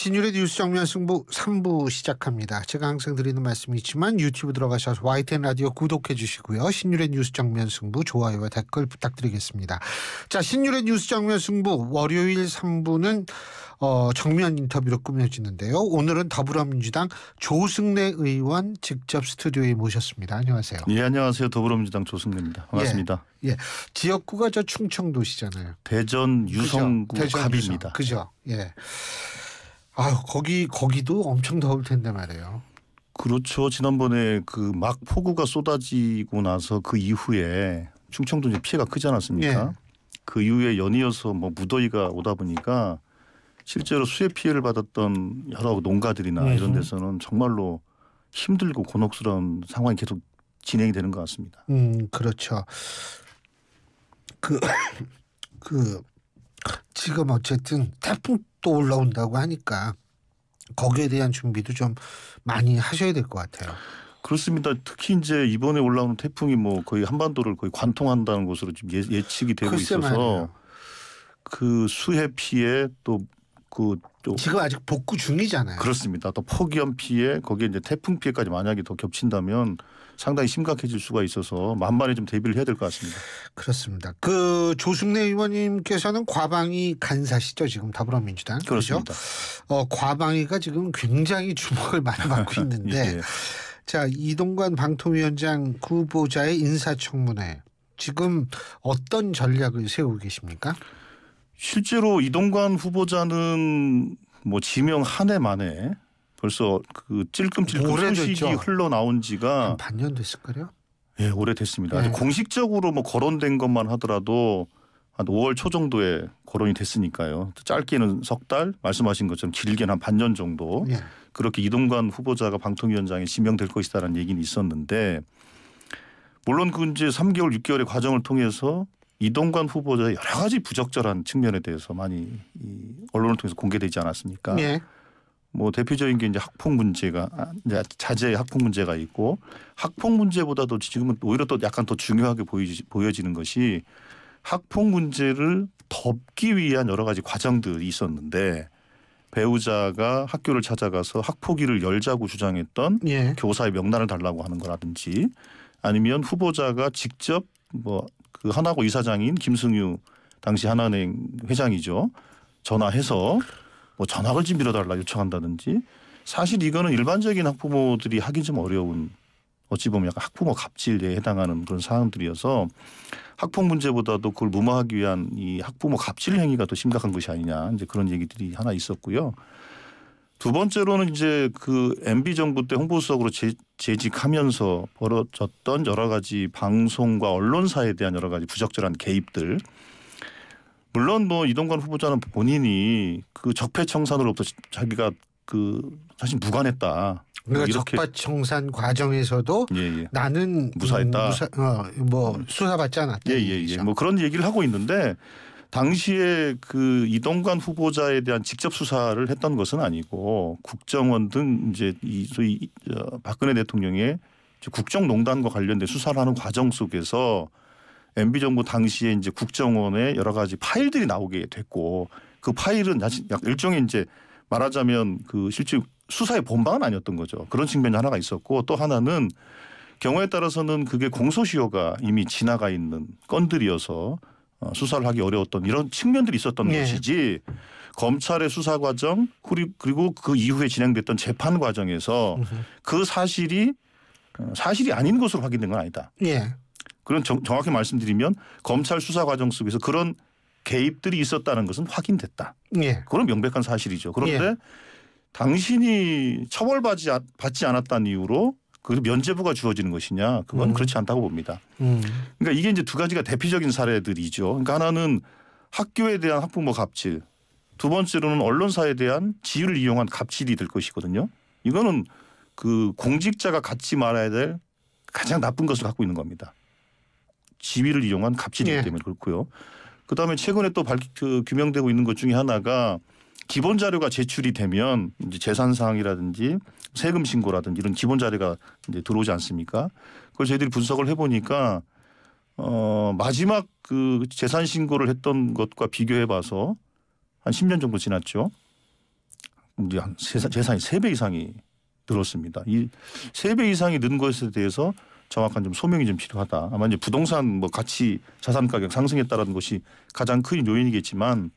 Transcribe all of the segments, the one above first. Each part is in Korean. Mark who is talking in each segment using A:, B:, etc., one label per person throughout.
A: 신율의 뉴스 정면 승부 3부 시작합니다. 제가 항상 드리는 말씀이 있지만 유튜브 들어가셔서 YTN 라디오 구독해 주시고요. 신율의 뉴스 정면 승부 좋아요와 댓글 부탁드리겠습니다. 자, 신율의 뉴스 정면 승부 월요일 3부는 정면 인터뷰로 꾸며지는데요. 오늘은 더불어민주당 조승래 의원 직접 스튜디오에 모셨습니다. 안녕하세요.
B: 예, 안녕하세요. 더불어민주당 조승래입니다. 반갑습니다.
A: 예, 지역구가 저 충청도시잖아요.
B: 대전 유성구 갑입니다.
A: 그죠? 예. 아유, 거기도 엄청 더울 텐데 말이에요.
B: 그렇죠. 지난번에 그 막 폭우가 쏟아지고 나서 그 이후에 충청도 이제 피해가 크지 않았습니까?
A: 예.
B: 그 이후에 연이어서 뭐 무더위가 오다 보니까 실제로 수해 피해를 받았던 여러 농가들이나 이런 데서는 정말로 힘들고 곤혹스러운 상황이 계속 진행이 되는 것 같습니다.
A: 그렇죠. 지금 어쨌든 태풍도 올라온다고 하니까 거기에 대한 준비도 좀 많이 하셔야 될 것 같아요.
B: 그렇습니다. 특히 이제 이번에 올라오는 태풍이 뭐 거의 한반도를 거의 관통한다는 것으로 지금 예측이 되고 있어서
A: 말이에요.
B: 그 수해 피해 또
A: 지금 아직 복구 중이잖아요.
B: 그렇습니다. 또 폭염 피해 거기에 이제 태풍 피해까지 만약에 더 겹친다면 상당히 심각해질 수가 있어서 만반에 좀 대비를 해야 될 것 같습니다.
A: 그렇습니다. 그 조승래 의원님께서는 과방위 간사시죠, 지금 더불어민주당.
B: 그렇습니다.
A: 그렇죠? 과방위가 지금 굉장히 주목을 많이 받고 있는데
B: 예.
A: 자, 이동관 방통위원장 후보자의 인사청문회 지금 어떤 전략을 세우고 계십니까?
B: 실제로 이동관 후보자는 뭐 지명 한 해 만에 벌써 그 찔끔찔끔 소식이 흘러나온 지가
A: 한 반년 됐을까요?
B: 예, 오래됐습니다.
A: 예.
B: 공식적으로 뭐 거론된 것만 하더라도 한 5월 초 정도에 거론이 됐으니까요. 짧게는 석 달, 말씀하신 것처럼 길게는 한 반년 정도
A: 예.
B: 그렇게 이동관 후보자가 방통위원장에 지명될 것이다라는 얘기는 있었는데 물론 그 이제 3개월, 6개월의 과정을 통해서 이동관 후보자의 여러 가지 부적절한 측면에 대해서 많이 언론을 통해서 공개되지 않았습니까?
A: 예.
B: 뭐 대표적인 게 이제 학폭 문제가 자제 학폭 문제가 있고 학폭 문제보다도 지금은 오히려 또 약간 더 중요하게 보여지는 것이 학폭 문제를 덮기 위한 여러 가지 과정들이 있었는데 배우자가 학교를 찾아가서 학폭위를 열자고 주장했던
A: 예.
B: 교사의 명단을 달라고 하는 거라든지 아니면 후보자가 직접 뭐 그 하나고 이사장인 김승유 당시 하나은행 회장이죠. 전화해서 뭐 전학을 좀 밀어달라 요청한다든지 사실 이거는 일반적인 학부모들이 하기 좀 어려운 어찌 보면 약간 학부모 갑질에 해당하는 그런 사항들이어서 학폭 문제보다도 그걸 무마하기 위한 이 학부모 갑질 행위가 더 심각한 것이 아니냐 이제 그런 얘기들이 하나 있었고요. 두 번째로는 이제 그 MB 정부 때 홍보수석으로 재직하면서 벌어졌던 여러 가지 방송과 언론사에 대한 여러 가지 부적절한 개입들. 물론 뭐 이동관 후보자는 본인이 그 적폐청산으로부터 자기가 그 사실 무관했다.
A: 그러니까
B: 이렇게
A: 적폐청산 과정에서도
B: 예.
A: 나는
B: 무사했다.
A: 수사받지 않았다.
B: 예. 뭐 그런 얘기를 하고 있는데 당시에 그 이동관 후보자에 대한 직접 수사를 했던 것은 아니고 국정원 등 이제 이 소위 박근혜 대통령의 국정농단과 관련된 수사를 하는 과정 속에서 MB 정부 당시에 이제 국정원의 여러 가지 파일들이 나오게 됐고 그 파일은 일종의 이제 말하자면 그 실제 수사의 본방은 아니었던 거죠. 그런 측면이 하나가 있었고 또 하나는 경우에 따라서는 그게 공소시효가 이미 지나가 있는 건들이어서 수사를 하기 어려웠던 이런 측면들이 있었던 것이지 검찰의 수사 과정 그리고 그 이후에 진행됐던 재판 과정에서 그 사실이 아닌 것으로 확인된 건 아니다.
A: 예.
B: 그런 정확히 말씀드리면 검찰 수사 과정 속에서 그런 개입들이 있었다는 것은 확인됐다.
A: 예.
B: 그건 명백한 사실이죠. 그런데 당신이 처벌받지 않았다는 이유로 그 면죄부가 주어지는 것이냐 그건 그렇지 않다고 봅니다. 그러니까 이게 이제 두 가지가 대표적인 사례들이죠. 그러니까 하나는 학교에 대한 학부모 갑질, 두 번째로는 언론사에 대한 지위를 이용한 갑질이 될 것이거든요. 이거는 그 공직자가 갖지 말아야 될 가장 나쁜 것을 갖고 있는 겁니다. 지위를 이용한 갑질이기 때문에 그렇고요. 그다음에 최근에 또 규명되고 있는 것 중에 하나가 기본 자료가 제출이 되면 이제 재산 사항이라든지 세금 신고라든지 이런 기본 자료가 이제 들어오지 않습니까? 그걸 저희들이 분석을 해보니까 마지막 그 재산 신고를 했던 것과 비교해봐서 한 10년 정도 지났죠. 이제 한 재산이 3배 이상이 늘었습니다. 이 3배 이상이 는 것에 대해서 정확한 좀 소명이 좀 필요하다. 아마 이제 부동산 뭐 가치 자산 가격 상승에 따른 것이 가장 큰 요인이겠지만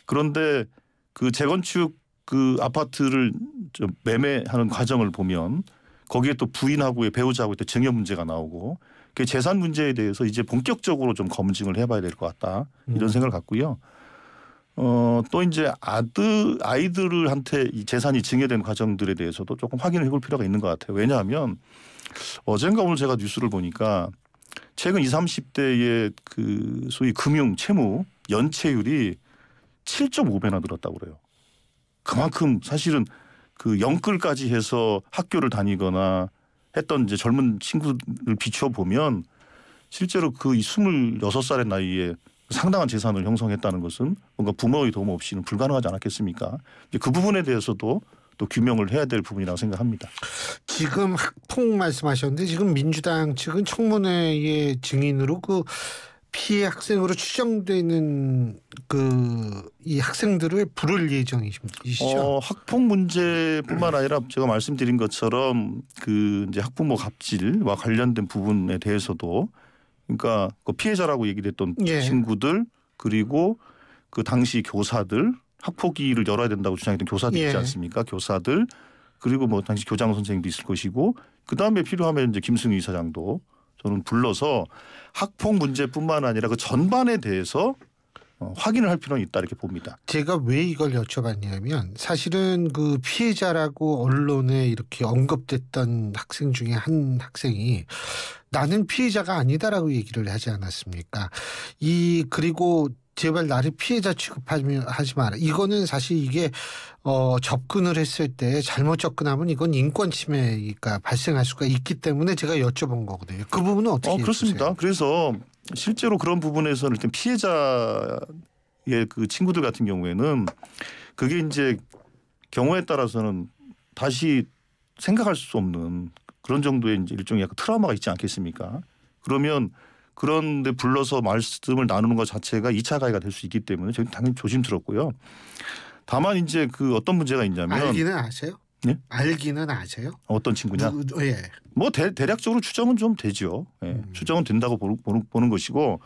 B: 그런데 그 재건축 그 아파트를 좀 매매하는 과정을 보면 거기에 또 부인하고의 배우자하고의 또 증여 문제가 나오고 그 재산 문제에 대해서 이제 본격적으로 좀 검증을 해봐야 될 것 같다 이런 생각을 갖고요. 또 이제 아이들한테 이 재산이 증여된 과정들에 대해서도 조금 확인을 해볼 필요가 있는 것 같아요. 왜냐하면 어젠가 오늘 제가 뉴스를 보니까 최근 20, 30대의 그 소위 금융 채무 연체율이 7.5배나 늘었다고 그래요. 그만큼 사실은 그 영끌까지 해서 학교를 다니거나 했던 이제 젊은 친구를 비춰 보면 실제로 그 26살의 나이에 상당한 재산을 형성했다는 것은 뭔가 부모의 도움 없이는 불가능하지 않았겠습니까? 이제 그 부분에 대해서도 또 규명을 해야 될 부분이라고 생각합니다.
A: 지금 학폭 말씀하셨는데 지금 민주당 측은 청문회의 증인으로 그 피해 학생으로 추정되는 그 이 학생들을 부를 예정이시죠?
B: 학폭 문제뿐만 아니라 제가 말씀드린 것처럼 그 이제 학부모 갑질과 관련된 부분에 대해서도 그러니까 그 피해자라고 얘기됐던
A: 예.
B: 친구들 그리고 그 당시 교사들 학폭위를 열어야 된다고 주장했던 교사들 있지 않습니까? 교사들 그리고 뭐 당시 교장 선생님도 있을 것이고 그 다음에 필요하면 이제 김승희 이사장도 저는 불러서 학폭 문제뿐만 아니라 그 전반에 대해서 확인을 할 필요는 있다 이렇게 봅니다.
A: 제가 왜 이걸 여쭤봤냐면 사실은 그 피해자라고 언론에 이렇게 언급됐던 학생 중에 한 학생이 나는 피해자가 아니다라고 얘기를 하지 않았습니까? 그리고 제발 나를 피해자 취급하지 마라. 이거는 사실 이게 접근을 했을 때 잘못 접근하면 이건 인권 침해가 발생할 수가 있기 때문에 제가 여쭤본 거거든요. 그 부분은 어떻게
B: 그렇습니다.
A: 해주세요?
B: 그래서 실제로 그런 부분에서는 일단 피해자의 그 친구들 같은 경우에는 그게 이제 경우에 따라서는 다시 생각할 수 없는 그런 정도의 이제 일종의 약간 트라우마가 있지 않겠습니까? 그러면 그런데 불러서 말씀을 나누는 것 자체가 2차 가해가 될 수 있기 때문에 저희 당연히 조심스럽고요. 다만 이제 그 어떤 문제가 있냐면
A: 알기는 아세요?
B: 네?
A: 알기는 아세요?
B: 어떤 친구냐?
A: 예.
B: 뭐 대략적으로 추정은 좀 되죠. 예. 추정은 된다고 보는 것이고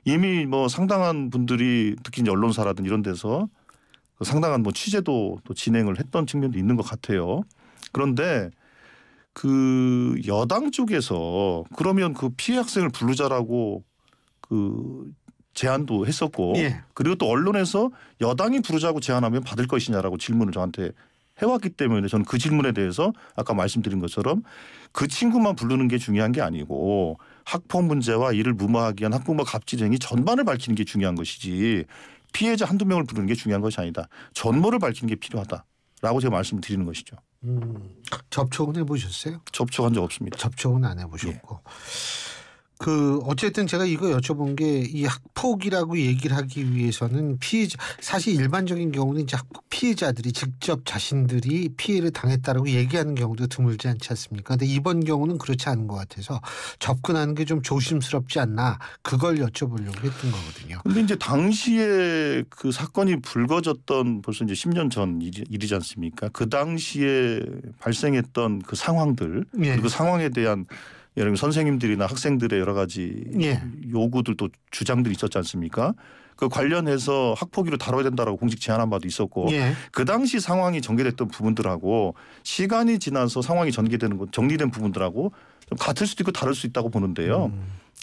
B: 이미 뭐 상당한 분들이 특히 이제 언론사라든 이런 데서 상당한 뭐 취재도 또 진행을 했던 측면도 있는 것 같아요. 그런데 그 여당 쪽에서 그러면 그 피해 학생을 부르자라고 그 제안도 했었고
A: 예.
B: 그리고 또 언론에서 여당이 부르자고 제안하면 받을 것이냐라고 질문을 저한테 해왔기 때문에 저는 그 질문에 대해서 아까 말씀드린 것처럼 그 친구만 부르는 게 중요한 게 아니고 학폭 문제와 이를 무마하기 위한 학부모 갑질 행위 전반을 밝히는 게 중요한 것이지 피해자 한두 명을 부르는 게 중요한 것이 아니다. 전모를 밝히는 게 필요하다라고 제가 말씀을 드리는 것이죠.
A: 접촉은 해보셨어요?
B: 접촉한 적 없습니다.
A: 접촉은 안 해보셨고.
B: 예.
A: 어쨌든 제가 이거 여쭤본 게 이 학폭이라고 얘기를 하기 위해서는 사실 일반적인 경우는 이제 학폭 피해자들이 직접 자신들이 피해를 당했다라고 얘기하는 경우도 드물지 않지 않습니까? 근데 이번 경우는 그렇지 않은 것 같아서 접근하는 게 좀 조심스럽지 않나 그걸 여쭤보려고 했던 거거든요.
B: 근데 이제 당시에 그 사건이 불거졌던 벌써 이제 10년 전 일이지 않습니까? 그 당시에 발생했던 그 상황들
A: 예.
B: 그리고 그 상황에 대한 예를 들면 선생님들이나 학생들의 여러 가지
A: 예.
B: 요구들 또 주장들이 있었지 않습니까? 그 관련해서 학폭위로 다뤄야 된다라고 공식 제안한 바도 있었고
A: 예.
B: 그 당시 상황이 전개됐던 부분들하고 시간이 지나서 상황이 전개되는 것 정리된 부분들하고 좀 같을 수도 있고 다를 수 있다고 보는데요.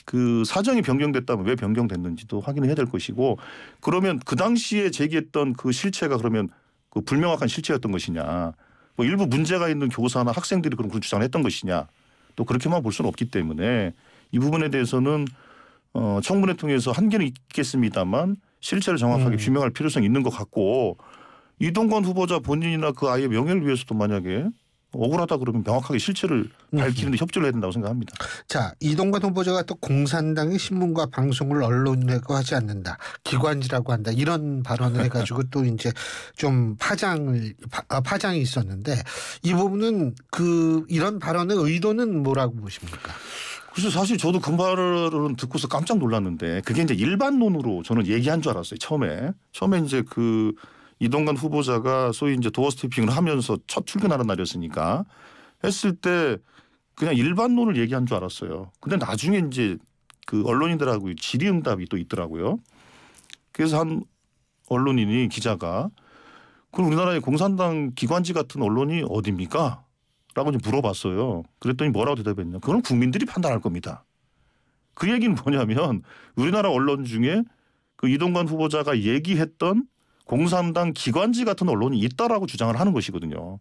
B: 그 사정이 변경됐다면 왜 변경됐는지도 확인을 해야 될 것이고 그러면 그 당시에 제기했던 그 실체가 그러면 그 불명확한 실체였던 것이냐 뭐 일부 문제가 있는 교사나 학생들이 그런 주장을 했던 것이냐 또 그렇게만 볼 수는 없기 때문에 이 부분에 대해서는 청문회 통해서 한계는 있겠습니다만 실체를 정확하게 규명할 필요성이 있는 것 같고 이동건 후보자 본인이나 그 아이의 명예를 위해서도 만약에 억울하다 그러면 명확하게 실체를 밝히는데 협조를 해야 된다고 생각합니다.
A: 자, 이동관 후보자가 또 공산당의 신문과 방송을 언론이라고 하지 않는다. 기관지라고 한다. 이런 발언을 해가지고 또 이제 좀 파장이 있었는데 이 부분은 이런 발언의 의도는 뭐라고 보십니까?
B: 그래서 사실 저도 그 말을 듣고서 깜짝 놀랐는데 그게 이제 일반론으로 저는 얘기한 줄 알았어요. 처음에 이제 그 이동관 후보자가 소위 이제 도어 스태핑을 하면서 첫 출근하는 날이었으니까 했을 때 그냥 일반론을 얘기한 줄 알았어요. 근데 나중에 이제 그 언론인들하고 질의응답이 또 있더라고요. 그래서 한 언론인이 기자가 그럼 우리나라의 공산당 기관지 같은 언론이 어디입니까? 라고 이제 물어봤어요. 그랬더니 뭐라고 대답했냐. 그건 국민들이 판단할 겁니다. 그 얘기는 뭐냐면 우리나라 언론 중에 그 이동관 후보자가 얘기했던 공산당 기관지 같은 언론이 있다라고 주장을 하는 것이거든요.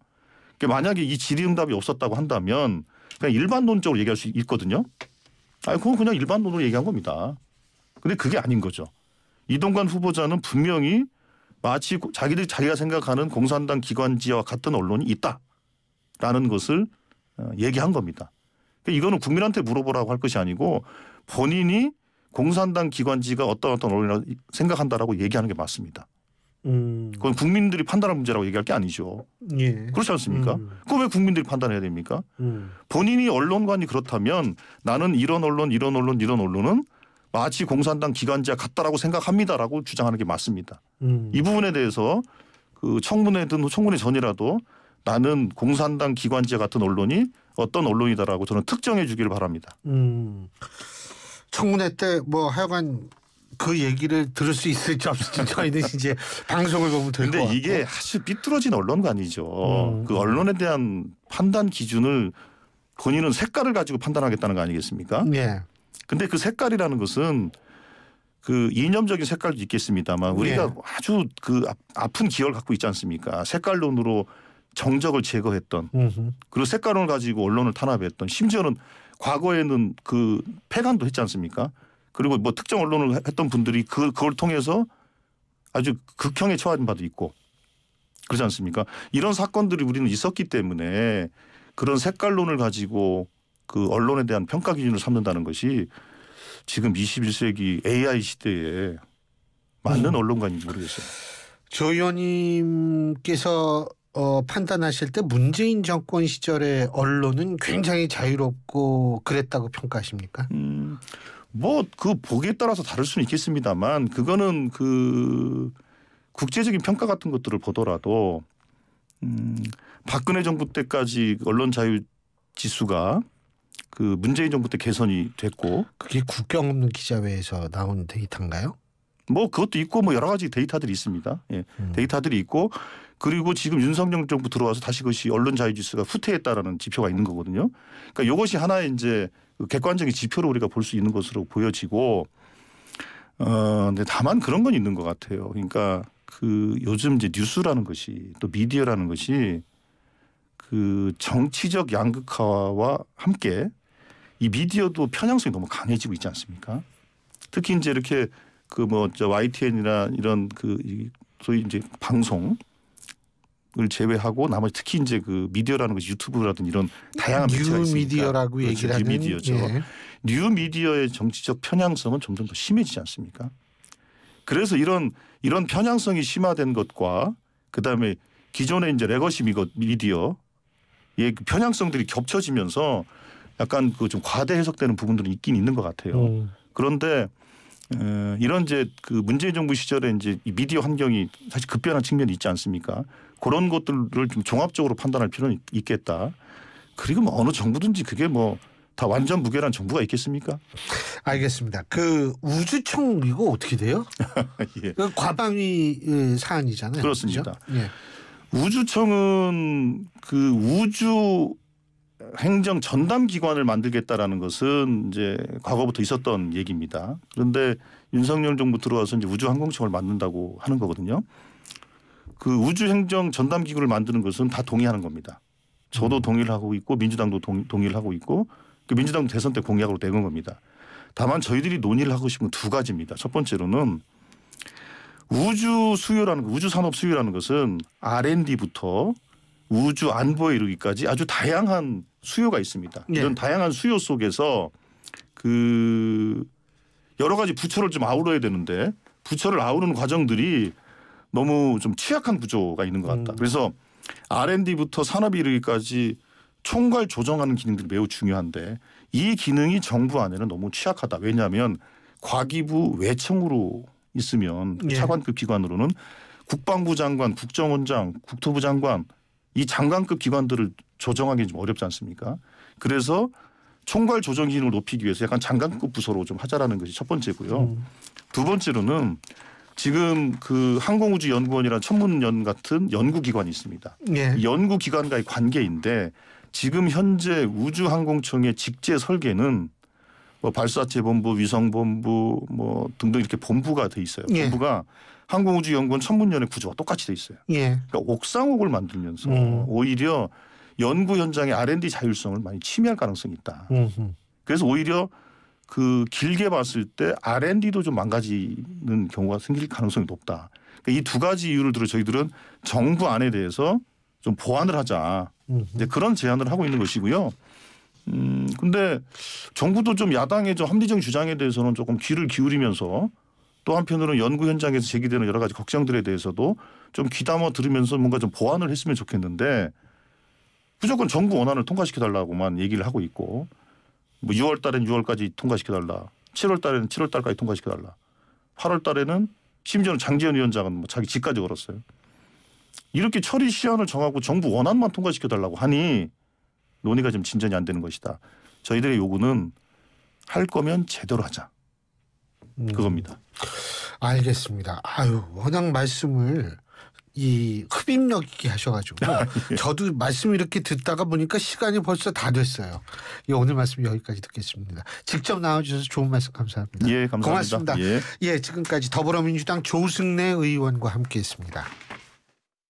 B: 그러니까 만약에 이 질의응답이 없었다고 한다면 그냥 일반론적으로 얘기할 수 있거든요. 아니 그건 그냥 일반론으로 얘기한 겁니다. 근데 그게 아닌 거죠. 이동관 후보자는 분명히 마치 자기가 생각하는 공산당 기관지와 같은 언론이 있다라는 것을 얘기한 겁니다. 그러니까 이거는 국민한테 물어보라고 할 것이 아니고 본인이 공산당 기관지가 어떤 언론이라고 생각한다라고 얘기하는 게 맞습니다. 그건 국민들이 판단할 문제라고 얘기할 게 아니죠.
A: 예.
B: 그렇지 않습니까? 그거 왜 국민들이 판단해야 됩니까? 본인이 언론관이 그렇다면 나는 이런 언론은 마치 공산당 기관지와 같다라고 생각합니다라고 주장하는 게 맞습니다. 이 부분에 대해서 그 청문회든 청문회 전이라도 나는 공산당 기관지와 같은 언론이 어떤 언론이다라고 저는 특정해 주기를 바랍니다.
A: 청문회 때 뭐 하여간 그 얘기를 들을 수 있을지 없을지 저희는 이제 방송을 보면 될 것 같고.
B: 근데 이게 아주 삐뚤어진 언론관이죠. 그 언론에 대한 판단 기준을 본인은 색깔을 가지고 판단하겠다는 거 아니겠습니까?
A: 예.
B: 근데 그 색깔이라는 것은 그 이념적인 색깔도 있겠습니다만 우리가
A: 예.
B: 아주 그 아픈 기억을 갖고 있지 않습니까? 색깔론으로 정적을 제거했던 그리고 색깔론을 가지고 언론을 탄압했던 심지어는 과거에는 그 폐간도 했지 않습니까? 그리고 뭐 특정 언론을 했던 분들이 그걸 통해서 아주 극형에 처한 바도 있고 그렇지 않습니까? 이런 사건들이 우리는 있었기 때문에 그런 색깔론을 가지고 그 언론에 대한 평가 기준을 삼는다는 것이 지금 21세기 AI 시대에 맞는 언론관인지 모르겠어요.
A: 조 의원님께서 판단하실 때 문재인 정권 시절의 언론은 굉장히 자유롭고 그랬다고 평가하십니까?
B: 뭐 그 보기에 따라서 다를 수는 있겠습니다만 그거는 그 국제적인 평가 같은 것들을 보더라도 박근혜 정부 때까지 언론 자유 지수가 그 문재인 정부 때 개선이 됐고
A: 그게 국경 없는 기자회에서 나온 데이터인가요?
B: 뭐 그것도 있고 뭐 여러 가지 데이터들이 있습니다. 예. 데이터들이 있고 그리고 지금 윤석열 정부 들어와서 다시 그것이 언론 자유 지수가 후퇴했다라는 지표가 있는 거거든요. 그러니까 이것이 하나의 이제 객관적인 지표로 우리가 볼 수 있는 것으로 보여지고 근데 다만 그런 건 있는 것 같아요. 그러니까 그 요즘 이제 뉴스라는 것이 또 미디어라는 것이 그 정치적 양극화와 함께 이 미디어도 편향성이 너무 강해지고 있지 않습니까? 특히 이제 이렇게 그 뭐 저 YTN이나 이런 그 소위 이제 방송을 제외하고 나머지 특히 이제 그 미디어라는 것이 유튜브라든 이런 다양한 매체가 있으니까
A: 뉴미디어라고
B: 그렇죠.
A: 얘기를 하는
B: 뉴미디어죠.
A: 예.
B: 뉴미디어의 정치적 편향성은 점점 더 심해지지 않습니까? 그래서 이런 편향성이 심화된 것과 그다음에 기존의 이제 레거시 미디어의 그 편향성들이 겹쳐지면서 약간 그 좀 과대 해석되는 부분들이 있긴 있는 것 같아요. 그런데 이런 이제 그 문재인 정부 시절에 이제 이 미디어 환경이 사실 급변한 측면이 있지 않습니까? 그런 것들을 좀 종합적으로 판단할 필요는 있겠다. 그리고 뭐 어느 정부든지 그게 뭐 다 완전 무결한 정부가 있겠습니까?
A: 알겠습니다. 그 우주청 이거 어떻게 돼요?
B: 예.
A: 그 과방위 사안이잖아요.
B: 그렇습니다.
A: 그렇죠? 예.
B: 우주청은 그 우주 행정 전담 기관을 만들겠다라는 것은 이제 과거부터 있었던 얘기입니다. 그런데 윤석열 정부 들어와서 이제 우주항공청을 만든다고 하는 거거든요. 그 우주행정 전담 기구를 만드는 것은 다 동의하는 겁니다. 저도 동의를 하고 있고 민주당도 동의를 하고 있고 그 민주당 대선 때 공약으로 내건 겁니다. 다만 저희들이 논의를 하고 싶은 건 두 가지입니다. 첫 번째로는 우주 산업 수요라는 것은 R&D부터 우주 안보에 이르기까지 아주 다양한 수요가 있습니다.
A: 네.
B: 이런 다양한 수요 속에서 그 여러 가지 부처를 좀 아우러야 되는데 부처를 아우르는 과정들이 너무 좀 취약한 구조가 있는 것 같다. 그래서 R&D부터 산업에 이르기까지 총괄 조정하는 기능들이 매우 중요한데 이 기능이 정부 안에는 너무 취약하다. 왜냐하면 과기부 외청으로 있으면
A: 예.
B: 차관급 기관으로는 국방부 장관, 국정원장, 국토부 장관 이 장관급 기관들을 조정하기 좀 어렵지 않습니까? 그래서 총괄 조정 기능을 높이기 위해서 약간 장관급 부서로 좀 하자라는 것이 첫 번째고요. 두 번째로는 지금 그 항공우주연구원이라는 천문연 같은 연구기관이 있습니다.
A: 예.
B: 연구기관과의 관계인데 지금 현재 우주항공청의 직제 설계는 뭐 발사체본부, 위성본부 뭐 등등 이렇게 본부가 돼 있어요.
A: 예.
B: 본부가 항공우주연구원 천문연의 구조와 똑같이 돼 있어요.
A: 예.
B: 그러니까 옥상옥을 만들면서 오히려 연구 현장의 R&D 자율성을 많이 침해할 가능성이 있다. 그래서 오히려 그 길게 봤을 때 R&D도 좀 망가지는 경우가 생길 가능성이 높다. 그러니까 이 두 가지 이유를 들어 저희들은 정부 안에 대해서 좀 보완을 하자. 이제 그런 제안을 하고 있는 것이고요. 근데 정부도 좀 야당의 좀 합리적 주장에 대해서는 조금 귀를 기울이면서 또 한편으로는 연구 현장에서 제기되는 여러 가지 걱정들에 대해서도 좀 귀담아 들으면서 뭔가 좀 보완을 했으면 좋겠는데 무조건 정부 원안을 통과시켜달라고만 얘기를 하고 있고 뭐 6월 달엔 6월까지 통과시켜달라. 7월 달에는 7월 달까지 통과시켜달라. 8월 달에는 심지어는 장제원 위원장은 뭐 자기 집까지 걸었어요. 이렇게 처리 시한을 정하고 정부 원안만 통과시켜달라고 하니 논의가 좀 진전이 안 되는 것이다. 저희들의 요구는 할 거면 제대로 하자. 그겁니다.
A: 알겠습니다. 아유, 워낙 말씀을 이 흡입력 있게 하셔가지고 저도 말씀 이렇게 듣다가 보니까 시간이 벌써 다 됐어요. 예, 오늘 말씀 여기까지 듣겠습니다. 직접 나와주셔서 좋은 말씀 감사합니다.
B: 예, 감사합니다.
A: 고맙습니다.
B: 예.
A: 예, 지금까지 더불어민주당 조승래 의원과 함께했습니다.